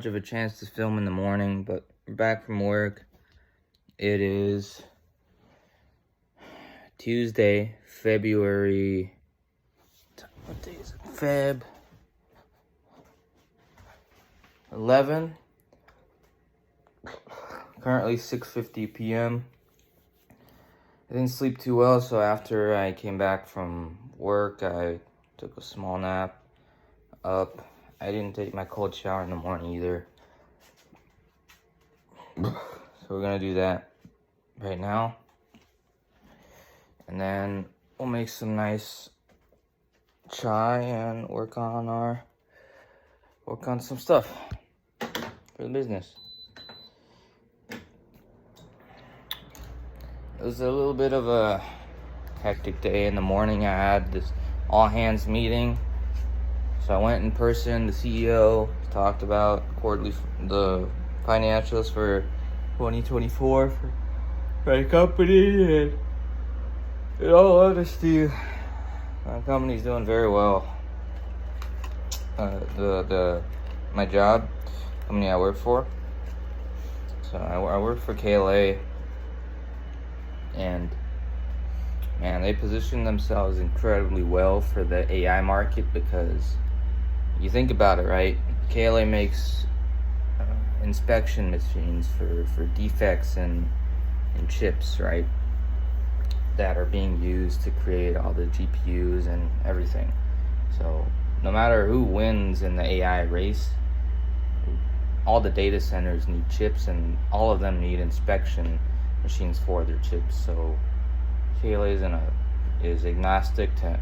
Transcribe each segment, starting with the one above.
of a chance to film in the morning, but we're back from work. It is Tuesday, February, what day is it? Feb 11. Currently 6:50 p.m. I didn't sleep too well, so after I came back from work, I took a small nap up. I didn't take my cold shower in the morning either. So we're gonna do that right now. And then we'll make some nice chai and work on some stuff for the business. It was a little bit of a hectic day in the morning. I had this all hands meeting. So I went in person. The CEO talked about the financials for 2024 for my company, and in all honesty, my company's doing very well. My job, company I work for. So I work for KLA, and man, they position themselves incredibly well for the AI market because you think about it, right? KLA makes inspection machines for defects in chips, right? That are being used to create all the GPUs and everything. So no matter who wins in the AI race, all the data centers need chips, and all of them need inspection machines for their chips. So KLA is agnostic to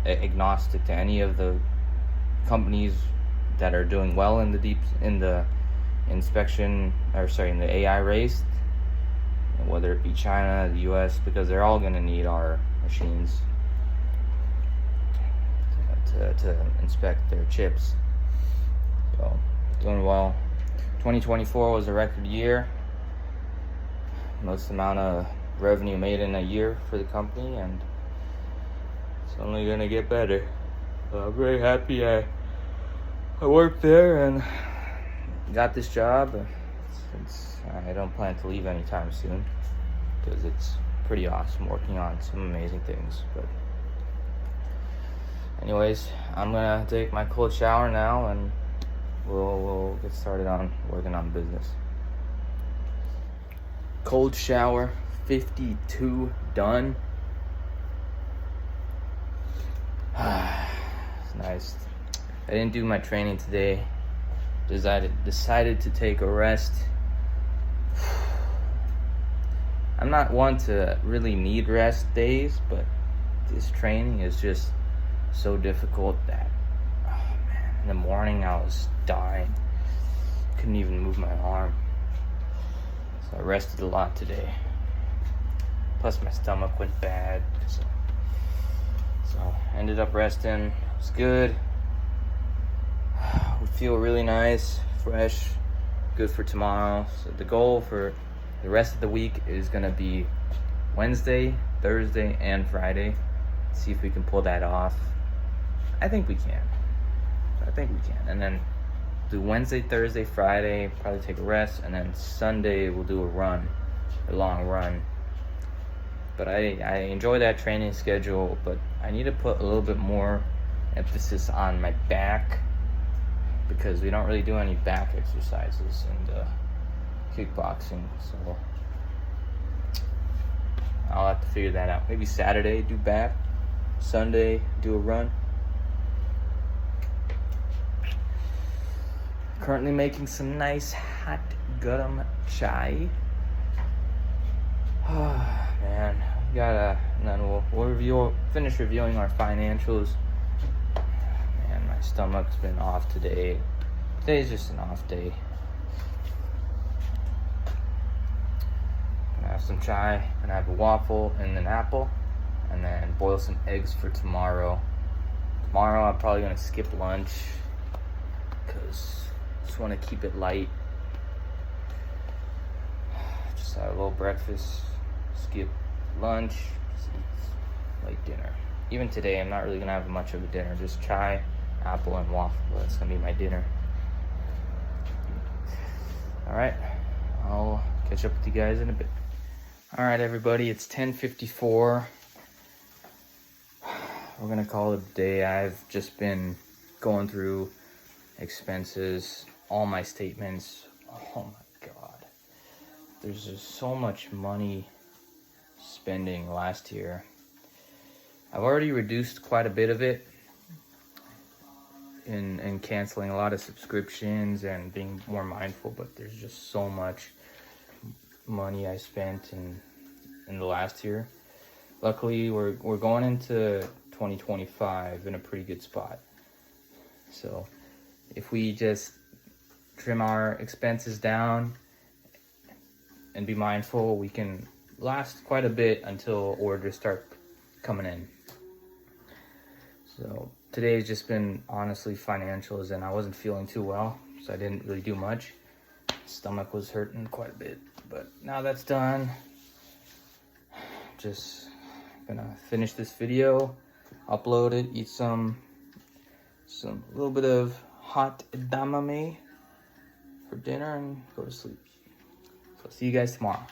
any of the companies that are doing well in the AI race, whether it be China, the US, because they're all going to need our machines to inspect their chips. So doing well. 2024 was a record year. Most amount of revenue made in a year for the company, and it's only going to get better. So I'm very happy I worked there and got this job. Since I don't plan to leave anytime soon, because it's pretty awesome working on some amazing things. But anyways, I'm gonna take my cold shower now, and we'll get started on working on business. Cold shower 52 done. It's nice. I didn't do my training today. Decided to take a rest. I'm not one to really need rest days, but this training is just so difficult that, oh man, in the morning I was dying. Couldn't even move my arm. So I rested a lot today. Plus my stomach went bad. So I ended up resting. It was good. We feel really nice, fresh, good for tomorrow. So the goal for the rest of the week is gonna be Wednesday, Thursday, and Friday. See if we can pull that off. I think we can. And then do Wednesday, Thursday, Friday, probably take a rest, and then Sunday we'll do a long run. But I enjoy that training schedule, but I need to put a little bit more emphasis on my back, because we don't really do any back exercises in kickboxing. So I'll have to figure that out. Maybe Saturday do back, Sunday do a run. Currently making some nice hot garam chai. Oh man, and then we'll finish reviewing our financials. Man, my stomach's been off today. Today's just an off day. Gonna have some chai, gonna have a waffle and an apple, and then boil some eggs for tomorrow. Tomorrow I'm probably gonna skip lunch, because I just want to keep it light. Just have a little breakfast, skip lunch, just eat late dinner. Even today, I'm not really gonna have much of a dinner, just chai, apple, and waffle. That's gonna be my dinner. All right, I'll catch up with you guys in a bit. All right, everybody, it's 10:54. We're gonna call it a day. I've just been going through expenses, all my statements. Oh my God, there's just so much money spending last year. I've already reduced quite a bit of it in canceling a lot of subscriptions and being more mindful, but there's just so much money I spent in the last year. Luckily, we're going into 2025 in a pretty good spot. So if we just trim our expenses down and be mindful, we can last quite a bit until orders start coming in. So today has just been honestly financials, and I wasn't feeling too well, so I didn't really do much. Stomach was hurting quite a bit, but now that's done. Just gonna finish this video, upload it, eat some little bit of hot edamame for dinner, and go to sleep. So see you guys tomorrow.